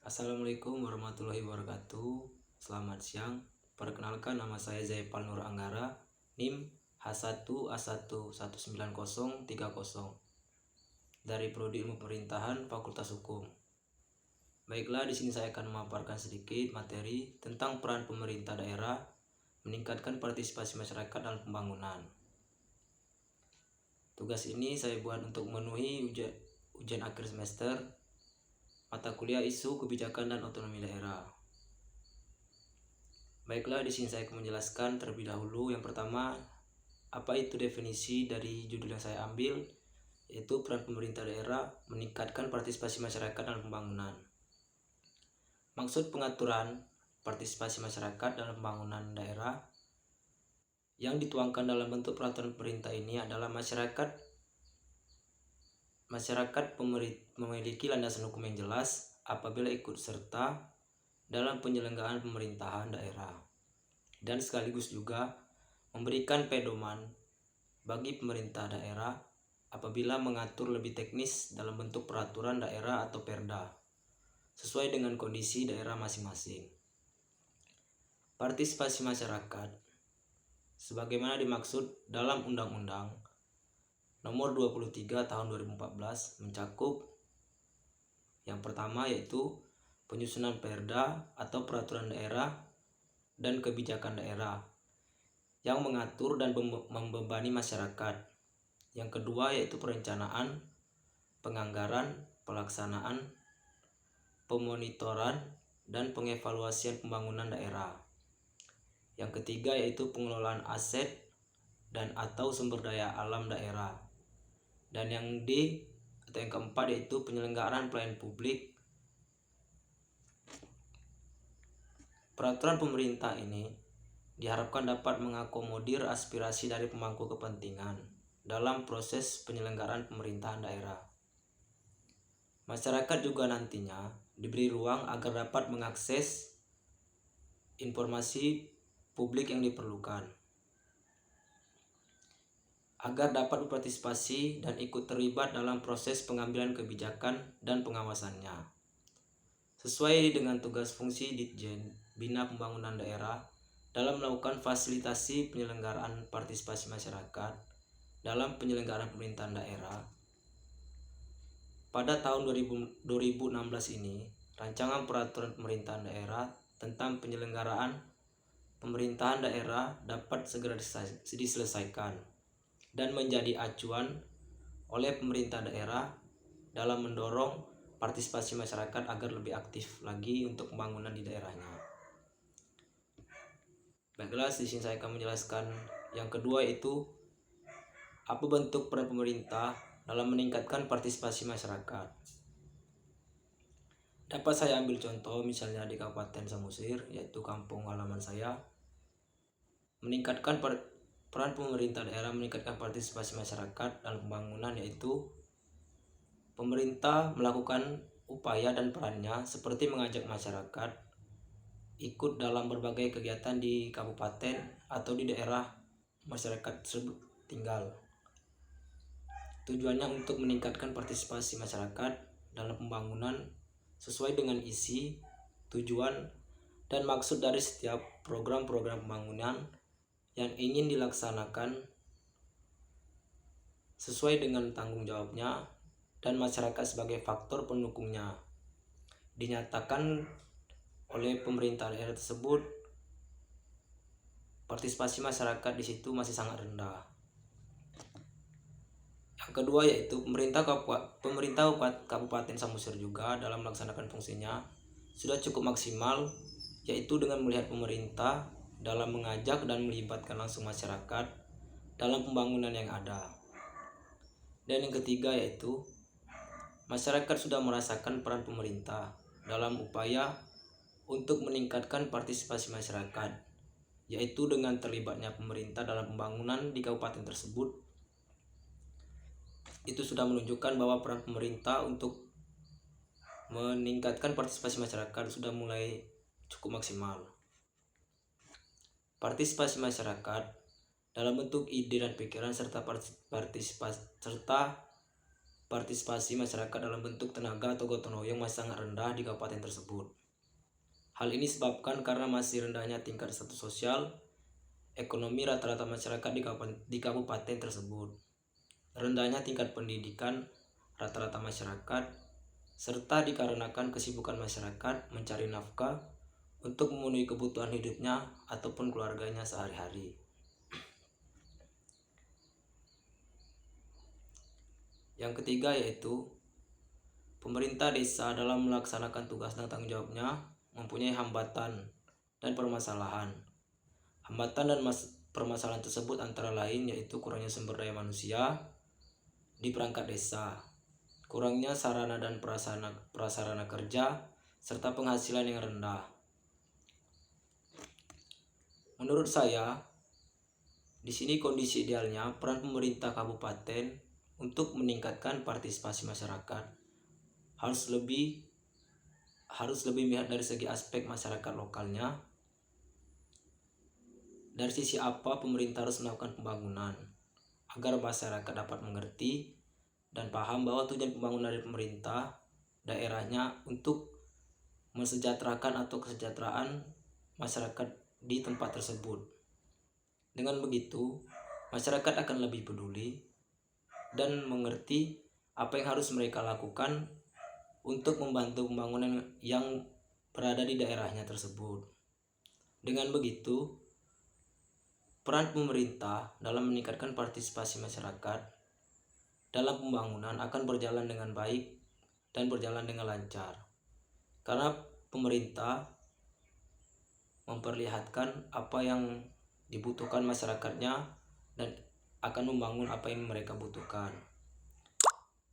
Assalamualaikum warahmatullahi wabarakatuh. Selamat siang. Perkenalkan, nama saya Zaipal Nur Anggara, NIM H1A1190030 dari Prodi Ilmu Pemerintahan Fakultas Hukum. Baiklah, di sini saya akan memaparkan sedikit materi tentang peran pemerintah daerah meningkatkan partisipasi masyarakat dalam pembangunan. Tugas ini saya buat untuk memenuhi ujian akhir semester mata kuliah isu kebijakan dan otonomi daerah. Baiklah, di sini saya akan menjelaskan terlebih dahulu. Yang pertama, apa itu definisi dari judul yang saya ambil, yaitu peran pemerintah daerah meningkatkan partisipasi masyarakat dalam pembangunan. Maksud pengaturan partisipasi masyarakat dalam pembangunan daerah yang dituangkan dalam bentuk peraturan pemerintah ini adalah masyarakat memiliki landasan hukum yang jelas apabila ikut serta dalam penyelenggaraan pemerintahan daerah, dan sekaligus juga memberikan pedoman bagi pemerintah daerah apabila mengatur lebih teknis dalam bentuk peraturan daerah atau perda sesuai dengan kondisi daerah masing-masing. Partisipasi masyarakat sebagaimana dimaksud dalam Undang-Undang Nomor 23 Tahun 2014 mencakup yang pertama yaitu penyusunan perda atau peraturan daerah dan kebijakan daerah yang mengatur dan membebani masyarakat. Yang kedua yaitu perencanaan, penganggaran, pelaksanaan, pemonitoran, dan pengevaluasian pembangunan daerah. Yang ketiga yaitu pengelolaan aset dan atau sumber daya alam daerah. Dan yang keempat yaitu penyelenggaraan pelayanan publik. Peraturan pemerintah ini diharapkan dapat mengakomodir aspirasi dari pemangku kepentingan dalam proses penyelenggaraan pemerintahan daerah. Masyarakat juga nantinya diberi ruang agar dapat mengakses informasi publik yang diperlukan, agar dapat berpartisipasi dan ikut terlibat dalam proses pengambilan kebijakan dan pengawasannya. Sesuai dengan tugas fungsi Ditjen Bina Pembangunan Daerah dalam melakukan fasilitasi penyelenggaraan partisipasi masyarakat dalam penyelenggaraan pemerintahan daerah. Pada tahun 2016 ini, rancangan peraturan pemerintahan daerah tentang penyelenggaraan pemerintahan daerah dapat segera diselesaikan dan menjadi acuan oleh pemerintah daerah dalam mendorong partisipasi masyarakat agar lebih aktif lagi untuk pembangunan di daerahnya. Baiklah, di sini saya akan menjelaskan yang kedua yaitu apa bentuk peran pemerintah dalam meningkatkan partisipasi masyarakat. Dapat saya ambil contoh misalnya di Kabupaten Samosir, yaitu kampung halaman saya. Meningkatkan peran pemerintah daerah meningkatkan partisipasi masyarakat dalam pembangunan yaitu pemerintah melakukan upaya dan perannya seperti mengajak masyarakat ikut dalam berbagai kegiatan di kabupaten atau di daerah masyarakat tersebut tinggal. Tujuannya untuk meningkatkan partisipasi masyarakat dalam pembangunan sesuai dengan isi, tujuan, dan maksud dari setiap program-program pembangunan yang ingin dilaksanakan sesuai dengan tanggung jawabnya dan masyarakat sebagai faktor pendukungnya. Dinyatakan oleh pemerintah daerah tersebut partisipasi masyarakat di situ masih sangat rendah. Yang kedua yaitu pemerintah Kabupaten Samosir juga dalam melaksanakan fungsinya sudah cukup maksimal, yaitu dengan melihat pemerintah dalam mengajak dan melibatkan langsung masyarakat dalam pembangunan yang ada. Dan yang ketiga yaitu masyarakat sudah merasakan peran pemerintah dalam upaya untuk meningkatkan partisipasi masyarakat, yaitu dengan terlibatnya pemerintah dalam pembangunan di kabupaten tersebut. Itu sudah menunjukkan bahwa peran pemerintah untuk meningkatkan partisipasi masyarakat sudah mulai cukup maksimal. Partisipasi masyarakat dalam bentuk ide dan pikiran serta partisipasi masyarakat dalam bentuk tenaga atau gotong royong masih sangat rendah di kabupaten tersebut. Hal ini disebabkan karena masih rendahnya tingkat status sosial, ekonomi rata-rata masyarakat di kabupaten tersebut, rendahnya tingkat pendidikan rata-rata masyarakat, serta dikarenakan kesibukan masyarakat mencari nafkah untuk memenuhi kebutuhan hidupnya ataupun keluarganya sehari-hari. Yang ketiga yaitu pemerintah desa dalam melaksanakan tugas dan tanggung jawabnya mempunyai hambatan dan permasalahan. Hambatan dan permasalahan tersebut antara lain yaitu kurangnya sumber daya manusia di perangkat desa, kurangnya sarana dan prasarana kerja, serta penghasilan yang rendah. Menurut saya, di sini kondisi idealnya peran pemerintah kabupaten untuk meningkatkan partisipasi masyarakat harus lebih melihat dari segi aspek masyarakat lokalnya. Dari sisi apa pemerintah harus melakukan pembangunan agar masyarakat dapat mengerti dan paham bahwa tujuan pembangunan dari pemerintah daerahnya untuk mensejahterakan atau kesejahteraan masyarakat di tempat tersebut. Dengan begitu, masyarakat akan lebih peduli dan mengerti apa yang harus mereka lakukan untuk membantu pembangunan yang berada di daerahnya tersebut. Dengan begitu, peran pemerintah dalam meningkatkan partisipasi masyarakat dalam pembangunan akan berjalan dengan baik dan berjalan dengan lancar. Karena pemerintah memperlihatkan apa yang dibutuhkan masyarakatnya dan akan membangun apa yang mereka butuhkan.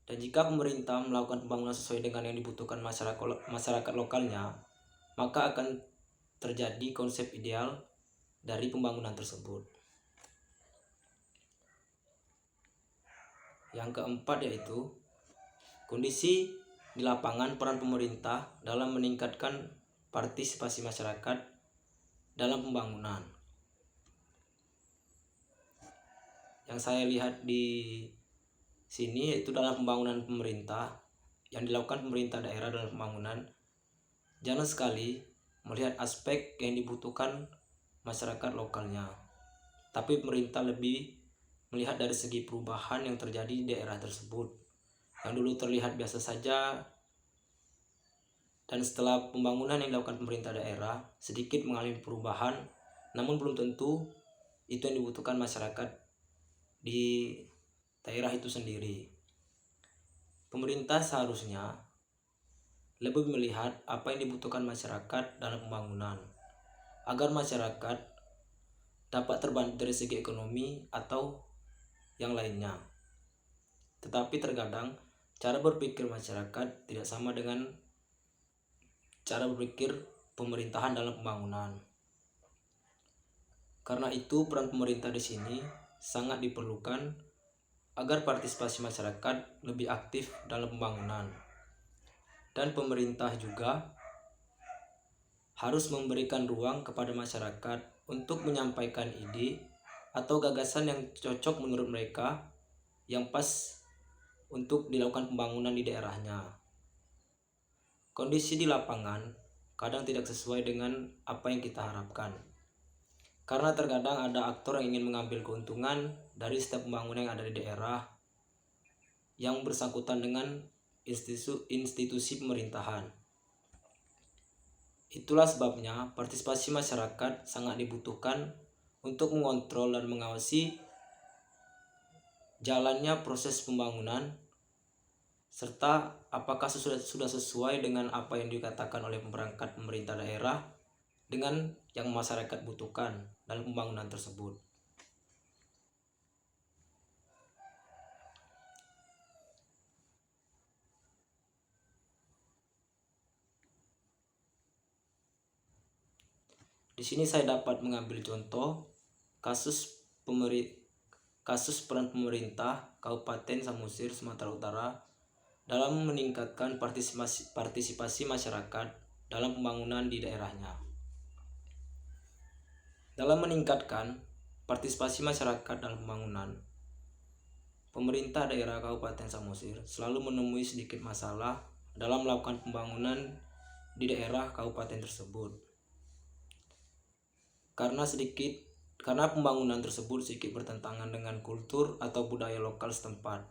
Dan jika pemerintah melakukan pembangunan sesuai dengan yang dibutuhkan masyarakat lokalnya, maka akan terjadi konsep ideal dari pembangunan tersebut. Yang keempat yaitu kondisi di lapangan peran pemerintah dalam meningkatkan partisipasi masyarakat dalam pembangunan. Yang saya lihat di sini yaitu dalam pembangunan pemerintah yang dilakukan pemerintah daerah dalam pembangunan, jarang sekali melihat aspek yang dibutuhkan masyarakat lokalnya, tapi pemerintah lebih melihat dari segi perubahan yang terjadi di daerah tersebut yang dulu terlihat biasa saja, dan setelah pembangunan yang dilakukan pemerintah daerah sedikit mengalami perubahan, namun belum tentu itu yang dibutuhkan masyarakat di daerah itu sendiri. Pemerintah seharusnya lebih melihat apa yang dibutuhkan masyarakat dalam pembangunan agar masyarakat dapat terbantu dari segi ekonomi atau yang lainnya. Tetapi terkadang cara berpikir masyarakat tidak sama dengan cara berpikir pemerintahan dalam pembangunan. Karena itu peran pemerintah di sini sangat diperlukan agar partisipasi masyarakat lebih aktif dalam pembangunan. Dan pemerintah juga harus memberikan ruang kepada masyarakat untuk menyampaikan ide atau gagasan yang cocok menurut mereka yang pas untuk dilakukan pembangunan di daerahnya. Kondisi di lapangan kadang tidak sesuai dengan apa yang kita harapkan. Karena terkadang ada aktor yang ingin mengambil keuntungan dari setiap pembangunan yang ada di daerah yang bersangkutan dengan institusi pemerintahan. Itulah sebabnya partisipasi masyarakat sangat dibutuhkan untuk mengontrol dan mengawasi jalannya proses pembangunan, serta apakah sudah sesuai dengan apa yang dikatakan oleh perangkat pemerintah daerah dengan yang masyarakat butuhkan dalam pembangunan tersebut. Di sini saya dapat mengambil contoh kasus peran pemerintah Kabupaten Samosir, Sumatera Utara dalam meningkatkan partisipasi masyarakat dalam pembangunan di daerahnya. Dalam meningkatkan partisipasi masyarakat dalam pembangunan, pemerintah daerah Kabupaten Samosir selalu menemui sedikit masalah dalam melakukan pembangunan di daerah kabupaten tersebut. Karena pembangunan tersebut sedikit bertentangan dengan kultur atau budaya lokal setempat.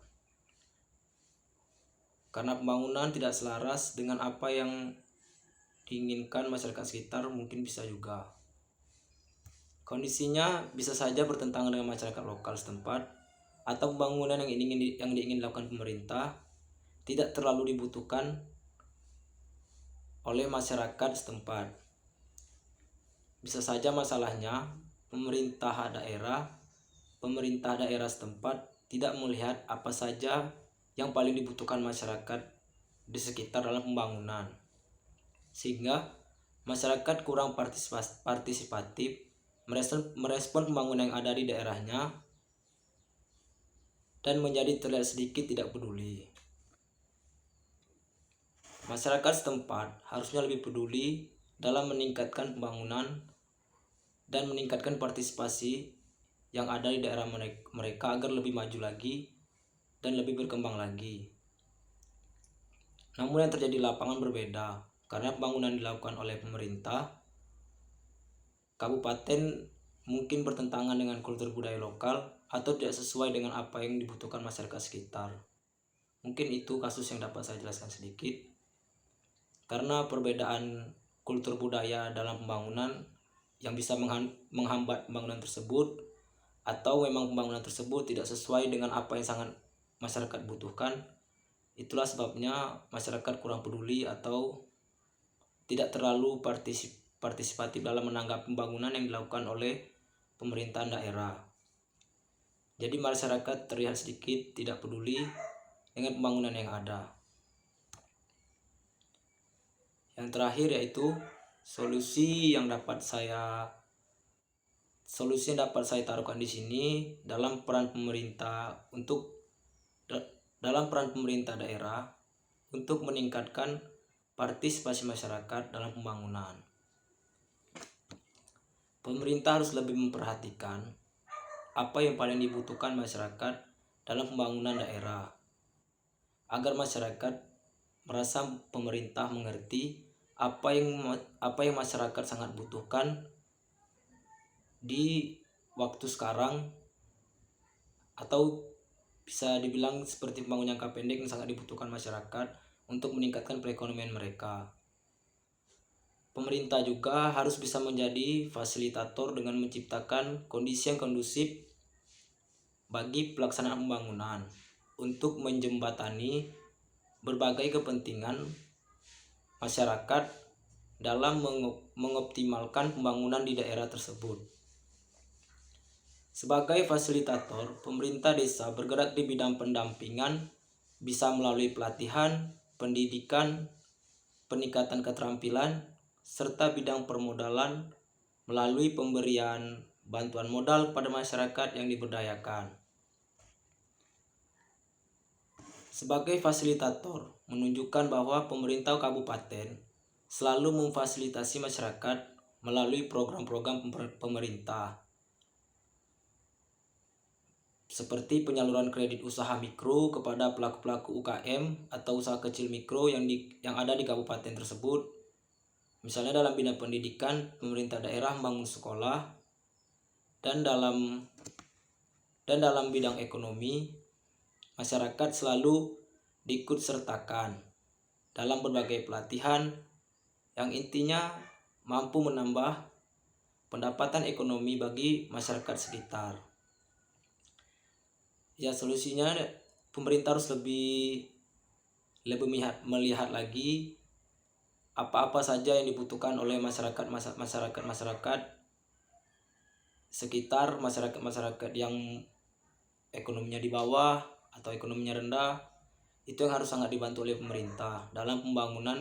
Karena pembangunan tidak selaras dengan apa yang diinginkan masyarakat sekitar, mungkin bisa juga. Kondisinya bisa saja bertentangan dengan masyarakat lokal setempat, atau pembangunan yang diingin dilakukan pemerintah tidak terlalu dibutuhkan oleh masyarakat setempat. Bisa saja masalahnya pemerintah daerah setempat tidak melihat apa saja yang paling dibutuhkan masyarakat di sekitar dalam pembangunan, sehingga masyarakat kurang partisipatif merespon pembangunan yang ada di daerahnya dan menjadi terlihat sedikit tidak peduli. Masyarakat setempat harusnya lebih peduli dalam meningkatkan pembangunan dan meningkatkan partisipasi yang ada di daerah mereka agar lebih maju lagi dan lebih berkembang lagi. Namun yang terjadi di lapangan berbeda, karena pembangunan dilakukan oleh pemerintah kabupaten mungkin bertentangan dengan kultur budaya lokal atau tidak sesuai dengan apa yang dibutuhkan masyarakat sekitar. Mungkin itu kasus yang dapat saya jelaskan sedikit. Karena perbedaan kultur budaya dalam pembangunan yang bisa menghambat pembangunan tersebut, atau memang pembangunan tersebut tidak sesuai dengan apa yang sangat masyarakat butuhkan, itulah sebabnya masyarakat kurang peduli atau tidak terlalu partisipatif dalam menanggapi pembangunan yang dilakukan oleh pemerintahan daerah. Jadi masyarakat terlihat sedikit tidak peduli dengan pembangunan yang ada. Yang terakhir yaitu solusi yang dapat saya taruhkan di sini dalam peran pemerintah daerah untuk meningkatkan partisipasi masyarakat dalam pembangunan. Pemerintah harus lebih memperhatikan apa yang paling dibutuhkan masyarakat dalam pembangunan daerah, agar masyarakat merasa pemerintah mengerti apa yang masyarakat sangat butuhkan di waktu sekarang, atau bisa dibilang seperti pembangunan jangka pendek yang sangat dibutuhkan masyarakat untuk meningkatkan perekonomian mereka. Pemerintah juga harus bisa menjadi fasilitator dengan menciptakan kondisi yang kondusif bagi pelaksanaan pembangunan untuk menjembatani berbagai kepentingan masyarakat dalam mengoptimalkan pembangunan di daerah tersebut. Sebagai fasilitator, pemerintah desa bergerak di bidang pendampingan, bisa melalui pelatihan, pendidikan, peningkatan keterampilan, serta bidang permodalan melalui pemberian bantuan modal pada masyarakat yang diberdayakan. Sebagai fasilitator, menunjukkan bahwa pemerintah kabupaten selalu memfasilitasi masyarakat melalui program-program pemerintah, seperti penyaluran kredit usaha mikro kepada pelaku-pelaku UKM atau usaha kecil mikro yang ada di kabupaten tersebut. Misalnya dalam bidang pendidikan, pemerintah daerah membangun sekolah, dan dalam bidang ekonomi, masyarakat selalu diikut sertakan dalam berbagai pelatihan yang intinya mampu menambah pendapatan ekonomi bagi masyarakat sekitar. Ya, solusinya pemerintah harus lebih melihat lagi apa-apa saja yang dibutuhkan oleh masyarakat sekitar, masyarakat yang ekonominya di bawah atau ekonominya rendah. Itu yang harus sangat dibantu oleh pemerintah dalam pembangunan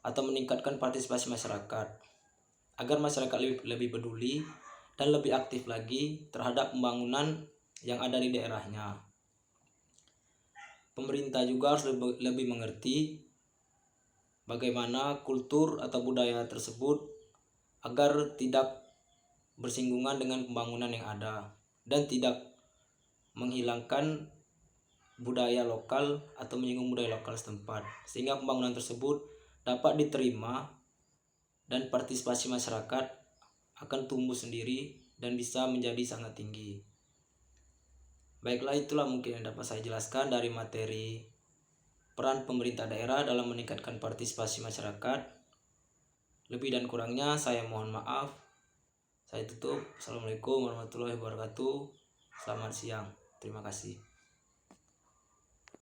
atau meningkatkan partisipasi masyarakat, agar masyarakat lebih peduli dan lebih aktif lagi terhadap pembangunan yang ada di daerahnya. Pemerintah juga harus lebih mengerti bagaimana kultur atau budaya tersebut agar tidak bersinggungan dengan pembangunan yang ada dan tidak menghilangkan budaya lokal atau menyinggung budaya lokal setempat, sehingga pembangunan tersebut dapat diterima dan partisipasi masyarakat akan tumbuh sendiri dan bisa menjadi sangat tinggi. Baiklah, itulah mungkin yang dapat saya jelaskan dari materi peran pemerintah daerah dalam meningkatkan partisipasi masyarakat. Lebih dan kurangnya saya mohon maaf. Saya tutup. Assalamualaikum warahmatullahi wabarakatuh. Selamat siang. Terima kasih.